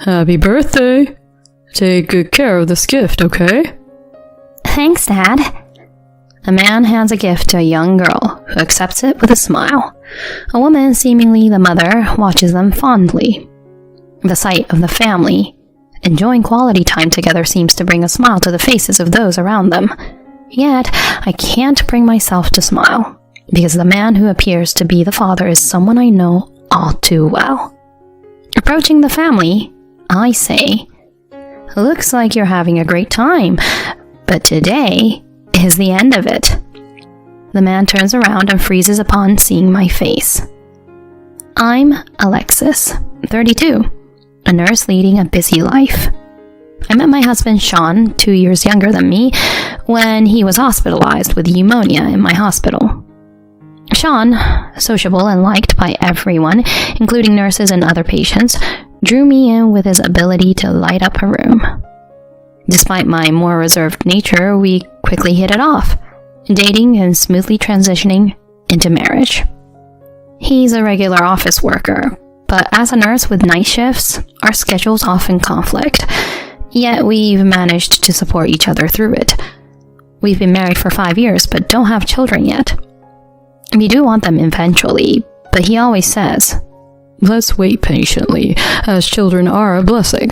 Happy birthday! Take good care of this gift, okay? Thanks, Dad. A man hands a gift to a young girl, who accepts it with a smile. A woman, seemingly the mother, watches them fondly. The sight of the family enjoying quality time together seems to bring a smile to the faces of those around them. Yet, I can't bring myself to smile, because the man who appears to be the father is someone I know all too well. Approaching the family, I say, "Looks like you're having a great time, but today is the end of it." The man turns around and freezes upon seeing my face. I'm Alexis, 32, a nurse leading a busy life. I met my husband Sean, 2 years younger than me, when he was hospitalized with pneumonia in my hospital. Sean, sociable and liked by everyone, including nurses and other patients, drew me in with his ability to light up a room. Despite my more reserved nature, we quickly hit it off, dating and smoothly transitioning into marriage. He's a regular office worker, but as a nurse with night shifts, our schedules often conflict. Yet we've managed to support each other through it. We've been married for 5 years, but don't have children yet. We do want them eventually, but he always says, "Let's wait patiently, as children are a blessing."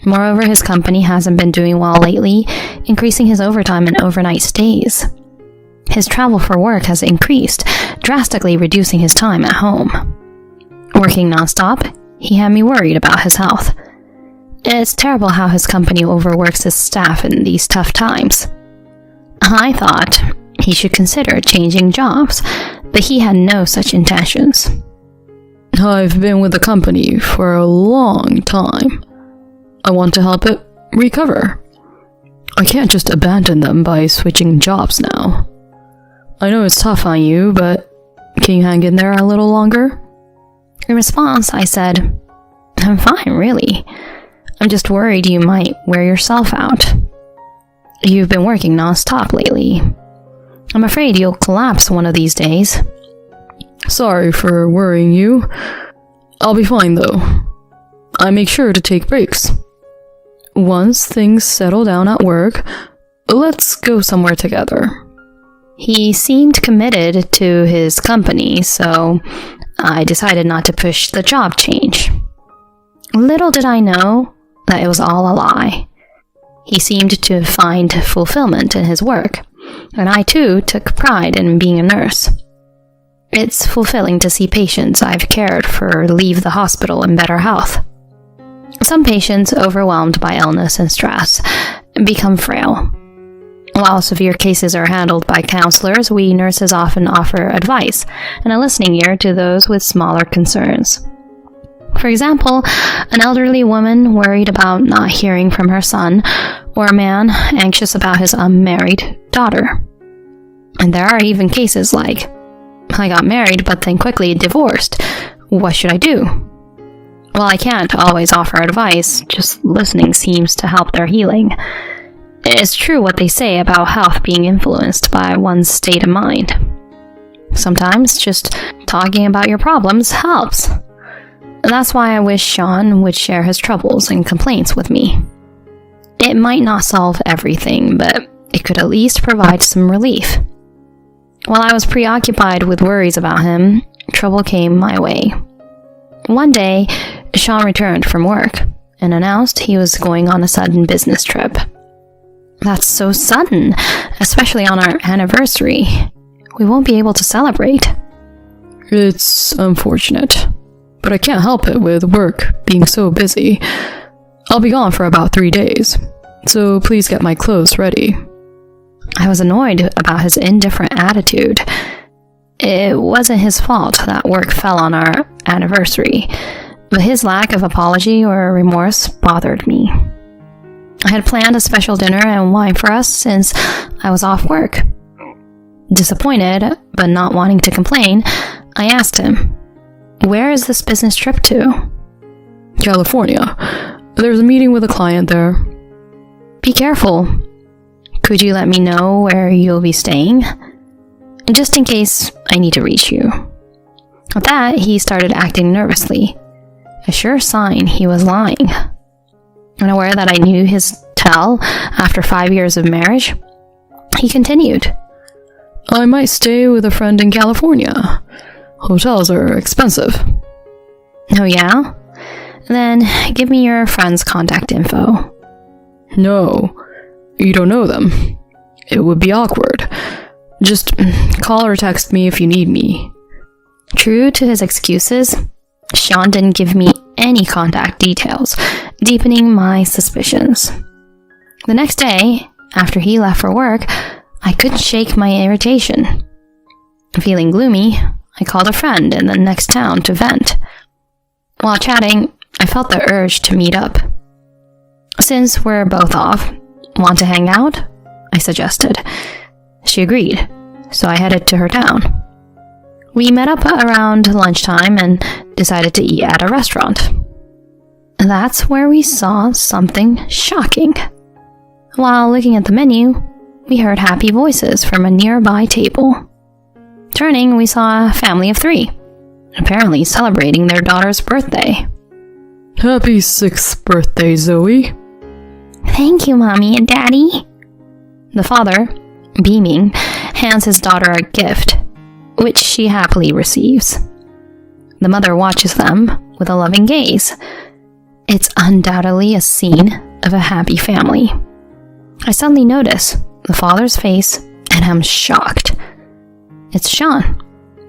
Moreover, his company hasn't been doing well lately, increasing his overtime and overnight stays. His travel for work has increased, drastically reducing his time at home. Working nonstop, he had me worried about his health. It's terrible how his company overworks his staff in these tough times. I thought he should consider changing jobs, but he had no such intentions. "I've been with the company for a long time. I want to help it recover. I can't just abandon them by switching jobs now. I know it's tough on you, but can you hang in there a little longer?" In response, I said, "I'm fine, really. I'm just worried you might wear yourself out. You've been working non-stop lately. I'm afraid you'll collapse one of these days." "Sorry for worrying you. I'll be fine, though. I make sure to take breaks. Once things settle down at work, let's go somewhere together." He seemed committed to his company, so I decided not to push the job change. Little did I know that it was all a lie. He seemed to find fulfillment in his work, and I too took pride in being a nurse. It's fulfilling to see patients I've cared for leave the hospital in better health. Some patients, overwhelmed by illness and stress, become frail. While severe cases are handled by counselors, we nurses often offer advice and a listening ear to those with smaller concerns. For example, an elderly woman worried about not hearing from her son, or a man anxious about his unmarried daughter. And there are even cases like, "I got married but then quickly divorced. What should I do?" While I can't always offer advice, just listening seems to help their healing. It's true what they say about health being influenced by one's state of mind. Sometimes just talking about your problems helps. That's why I wish Sean would share his troubles and complaints with me. It might not solve everything, but it could at least provide some relief. While I was preoccupied with worries about him, trouble came my way. One day, Sean returned from work and announced he was going on a sudden business trip. That's so sudden, especially on our anniversary. We won't be able to celebrate. "It's unfortunate, but I can't help it with work being so busy. I'll be gone for about 3 days, so please get my clothes ready." I was annoyed about his indifferent attitude. It wasn't his fault that work fell on our anniversary, but his lack of apology or remorse bothered me. I had planned a special dinner and wine for us since I was off work. Disappointed, but not wanting to complain, I asked him, "Where is this business trip to?" "California. There's a meeting with a client there." "Be careful. Could you let me know where you'll be staying? Just in case I need to reach you." With that, he started acting nervously. a sure sign he was lying. Unaware that I knew his tell after 5 years of marriage, he continued. I might stay with a friend in California. Hotels are expensive. Oh yeah? Then give me your friend's contact info. No, you don't know them. It would be awkward. Just call or text me if you need me. True to his excuses, Sean didn't give me any contact details, deepening my suspicions. The next day, after he left for work, I couldn't shake my irritation. Feeling gloomy, I called a friend in the next town to vent. While chatting, I felt the urge to meet up. Since we're both off, want to hang out? I suggested. She agreed, so I headed to her town. We met up around lunchtime and decided to eat at a restaurant. That's where we saw something shocking. While looking at the menu, we heard happy voices from a nearby table. Turning, we saw a family of 3, apparently celebrating their daughter's birthday. Happy 6th birthday, Zoe. Thank you, Mommy and Daddy. The father, beaming, hands his daughter a gift, which she happily receives. The mother watches them with a loving gaze. It's undoubtedly a scene of a happy family. I suddenly notice the father's face and am shocked. It's Sean,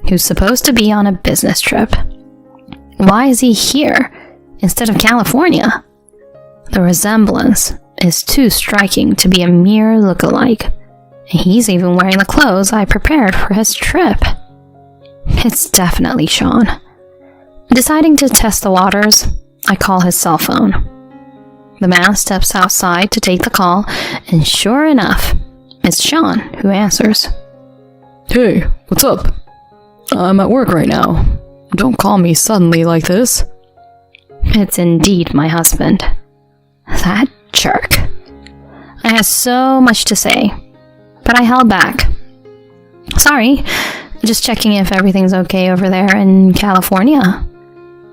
who's supposed to be on a business trip. Why is he here instead of California? The resemblance is too striking to be a mere look-alike. He's even wearing the clothes I prepared for his trip. It's definitely Sean. Deciding to test the waters, I call his cell phone. The man steps outside to take the call, and sure enough, it's Sean who answers. Hey, what's up? I'm at work right now. Don't call me suddenly like this. It's indeed my husband. That jerk. I had so much to say, but I held back. Sorry, just checking if everything's okay over there in California.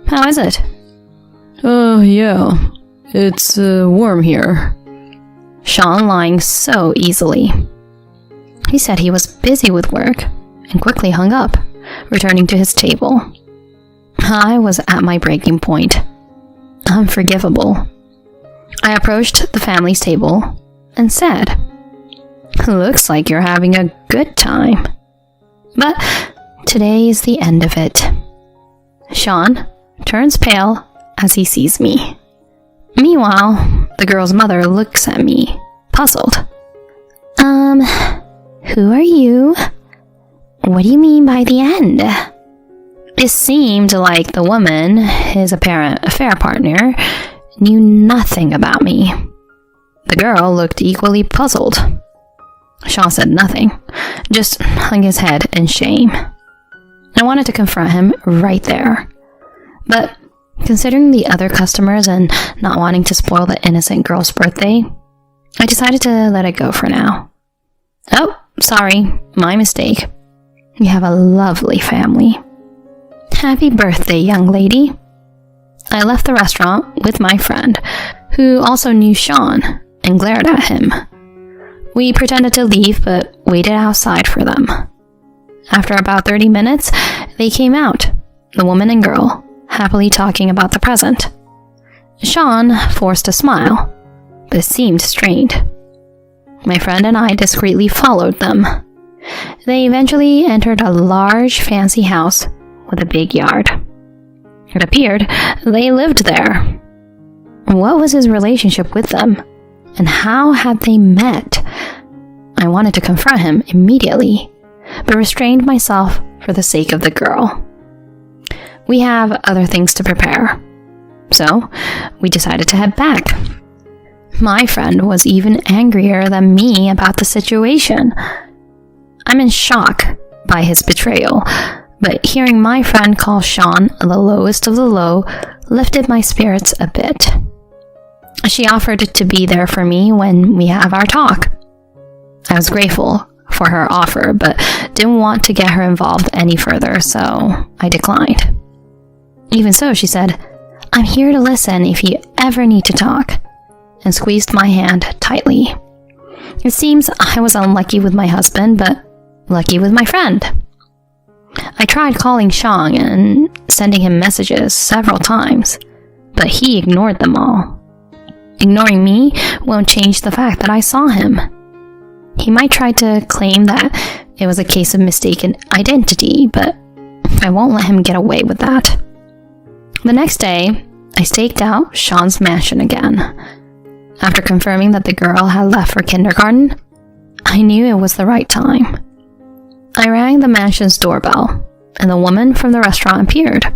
How is it? Yeah. It's warm here. Sean lying so easily. He said he was busy with work and quickly hung up, returning to his table. I was at my breaking point. Unforgivable. I approached the family's table and said, "Looks like you're having a good time. But today is the end of it." Sean turns pale as he sees me. Meanwhile, the girl's mother looks at me, puzzled. Who are you? What do you mean by the end? It seemed like the woman, his apparent affair partner, knew nothing about me. The girl looked equally puzzled. Sean said nothing, just hung his head in shame. I wanted to confront him right there. But considering the other customers and not wanting to spoil the innocent girl's birthday, I decided to let it go for now. Oh, sorry, my mistake. You have a lovely family. Happy birthday, young lady. I left the restaurant with my friend, who also knew Sean, and glared at him. We pretended to leave, but waited outside for them. After about 30 minutes, they came out, the woman and girl, happily talking about the present. Sean forced a smile, but it seemed strained. My friend and I discreetly followed them. They eventually entered a large, fancy house with a big yard. It appeared they lived there. What was his relationship with them, and how had they met? I wanted to confront him immediately, but restrained myself for the sake of the girl. We have other things to prepare, so we decided to head back. My friend was even angrier than me about the situation. I'm in shock by his betrayal, but hearing my friend call Sean the lowest of the low lifted my spirits a bit. She offered to be there for me when we have our talk. I was grateful for her offer, but didn't want to get her involved any further, so I declined. Even so, she said, I'm here to listen if you ever need to talk, and squeezed my hand tightly. It seems I was unlucky with my husband, but lucky with my friend. I tried calling Sean and sending him messages several times, but he ignored them all. Ignoring me won't change the fact that I saw him. He might try to claim that it was a case of mistaken identity, but I won't let him get away with that. The next day, I staked out Sean's mansion again. After confirming that the girl had left for kindergarten, I knew it was the right time. I rang the mansion's doorbell, and the woman from the restaurant appeared.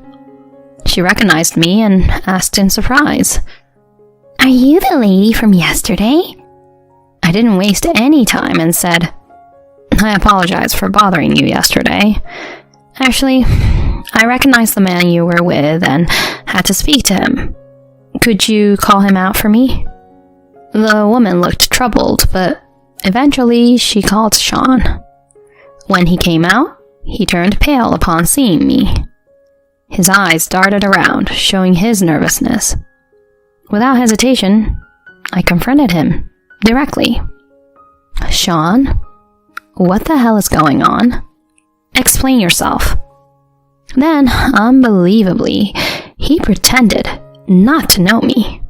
She recognized me and asked in surprise, "Are you the lady from yesterday?" I didn't waste any time and said, "I apologize for bothering you yesterday. Actually, I recognized the man you were with and had to speak to him. Could you call him out for me?" The woman looked troubled, but eventually she called Sean. When he came out, he turned pale upon seeing me. His eyes darted around, showing his nervousness. Without hesitation, I confronted him directly. "Sean, what the hell is going on? Explain yourself." Then, unbelievably, he pretended not to know me.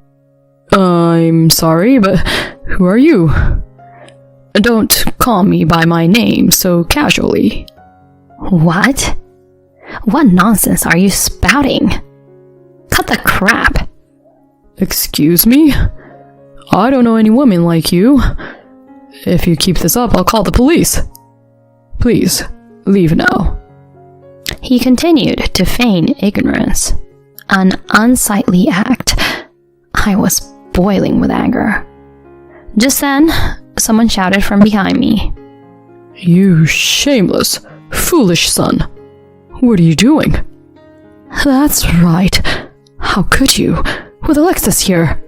I'm sorry, but who are you? Don't call me by my name so casually. What? What nonsense are you spouting? Cut the crap. Excuse me? I don't know any woman like you. If you keep this up, I'll call the police. Please, leave now. He continued to feign ignorance, an unsightly act. I was boiling with anger. Just then, someone shouted from behind me. You shameless, foolish son. What are you doing? That's right. How could you, with Alexis here?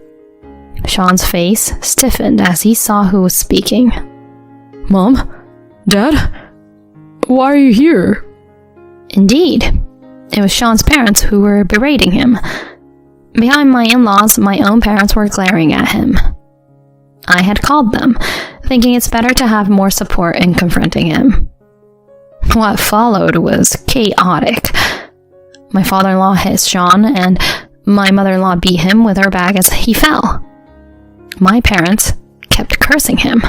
Sean's face stiffened as he saw who was speaking. Mom? Dad? Why are you here? Indeed, it was Sean's parents who were berating him. Behind my in-laws, my own parents were glaring at him. I had called them, thinking it's better to have more support in confronting him. What followed was chaotic. My father-in-law hit Sean, and my mother-in-law beat him with her bag as he fell. My parents kept cursing him,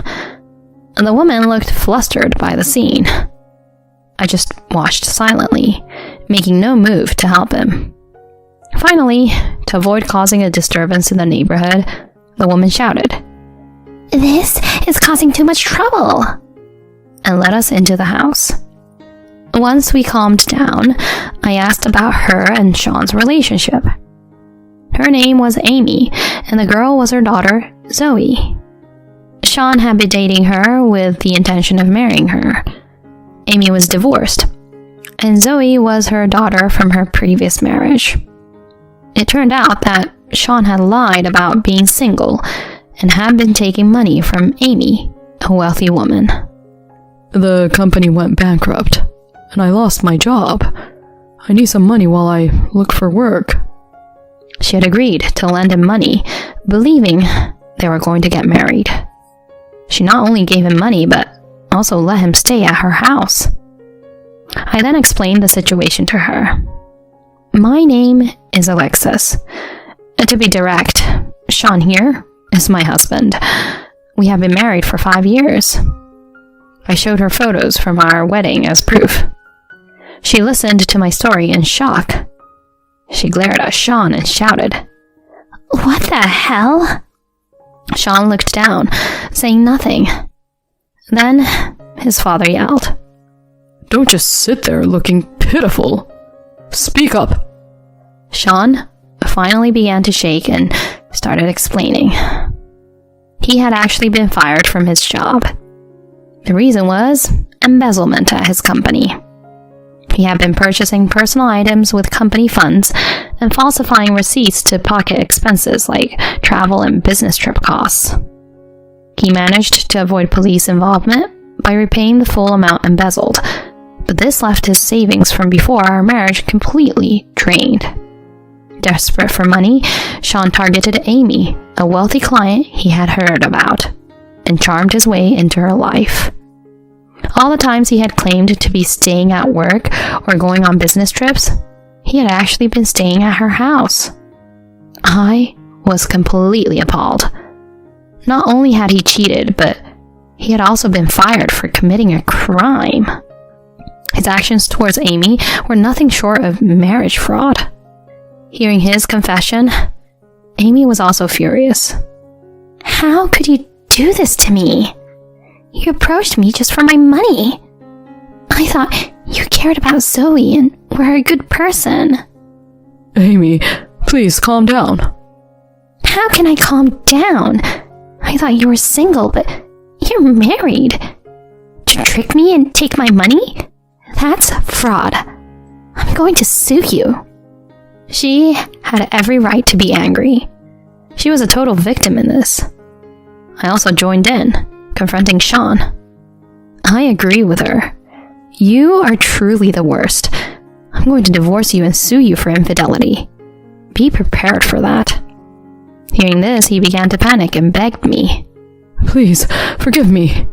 and the woman looked flustered by the scene. I just watched silently, making no move to help him. Finally, to avoid causing a disturbance in the neighborhood, the woman shouted, "This is causing too much trouble," and led us into the house. Once we calmed down, I asked about her and Sean's relationship. Her name was Amy, and the girl was her daughter, Zoe. Sean had been dating her with the intention of marrying her. Amy was divorced, and Zoe was her daughter from her previous marriage. It turned out that Sean had lied about being single and had been taking money from Amy, a wealthy woman. The company went bankrupt, and I lost my job. I need some money while I look for work. She had agreed to lend him money, believing they were going to get married. She not only gave him money, but also let him stay at her house. I then explained the situation to her. My name is Alexis. To be direct, Sean here is my husband. We have been married for 5 years. I showed her photos from our wedding as proof. She listened to my story in shock. She glared at Sean and shouted, "What the hell?" Sean looked down, saying nothing. Then his father yelled, Don't just sit there looking pitiful. Speak up. Sean finally began to shake and started explaining. He had actually been fired from his job. The reason was embezzlement at his company. He had been purchasing personal items with company funds and falsifying receipts to pocket expenses like travel and business trip costs. He managed to avoid police involvement by repaying the full amount embezzled, but this left his savings from before our marriage completely drained. Desperate for money, Sean targeted Amy, a wealthy client he had heard about, and charmed his way into her life. All the times he had claimed to be staying at work or going on business trips, he had actually been staying at her house. I was completely appalled. Not only had he cheated, but he had also been fired for committing a crime. His actions towards Amy were nothing short of marriage fraud. Hearing his confession, Amy was also furious. How could you do this to me? You approached me just for my money. I thought you cared about Zoe and were a good person. Amy, please calm down. How can I calm down? I thought you were single, but you're married. To trick me and take my money? That's fraud. I'm going to sue you. She had every right to be angry. She was a total victim in this. I also joined in, confronting Sean. I agree with her. You are truly the worst. I'm going to divorce you and sue you for infidelity. Be prepared for that. Hearing this, he began to panic and begged me. Please, forgive me.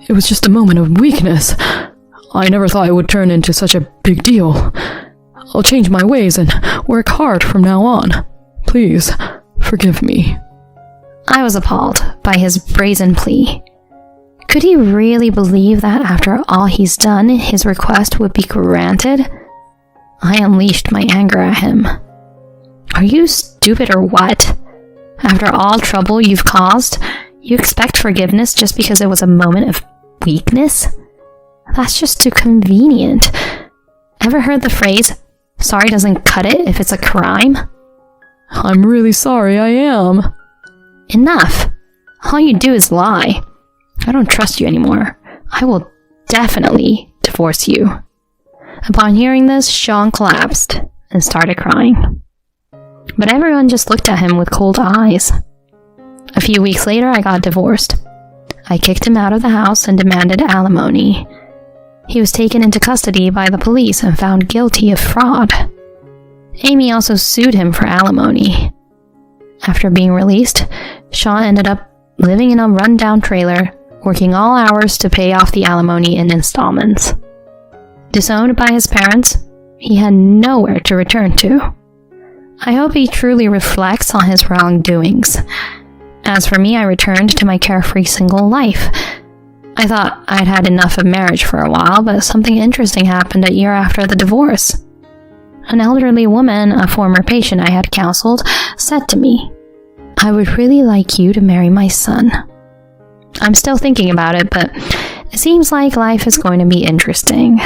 It was just a moment of weakness. I never thought it would turn into such a big deal. I'll change my ways and work hard from now on. Please, forgive me. I was appalled by his brazen plea. Could he really believe that after all he's done, his request would be granted? I unleashed my anger at him. Are you stupid or what? After all trouble you've caused, you expect forgiveness just because it was a moment of weakness? That's just too convenient. Ever heard the phrase, sorry doesn't cut it if it's a crime? I'm really sorry, I am. Enough. All you do is lie. I don't trust you anymore. I will definitely divorce you. Upon hearing this, Sean collapsed and started crying. But everyone just looked at him with cold eyes. A few weeks later, I got divorced. I kicked him out of the house and demanded alimony. He was taken into custody by the police and found guilty of fraud. Amy also sued him for alimony. After being released, Sean ended up living in a rundown trailer, working all hours to pay off the alimony in installments. Disowned by his parents, he had nowhere to return to. I hope he truly reflects on his wrongdoings. As for me, I returned to my carefree single life. I thought I'd had enough of marriage for a while, but something interesting happened a year after the divorce. An elderly woman, a former patient I had counseled, said to me, "I would really like you to marry my son." I'm still thinking about it, but it seems like life is going to be interesting.